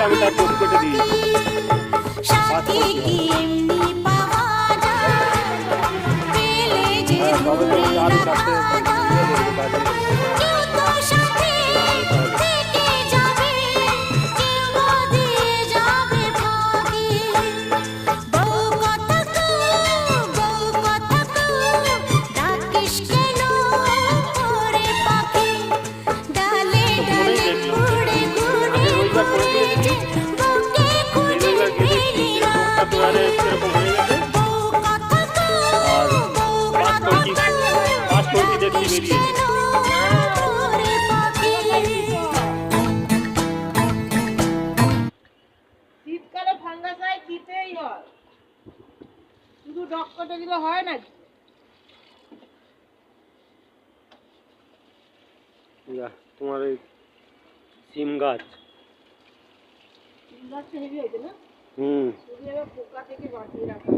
দিলে আমি তার ছবি কেটে দিই। হ্যাঁ তবে তো আরো চারটে ইয়ে দেবে কাজে। শীতকালে ফাঙ্গাসাইড দিতেই হয়, শুধু ডক্টরটা দিলে হয় না। তোমার এই সিম গাছ গাছটা হেভি হয়েছে না? হুম পোকা থেকে বাঁচিয়ে রাখা।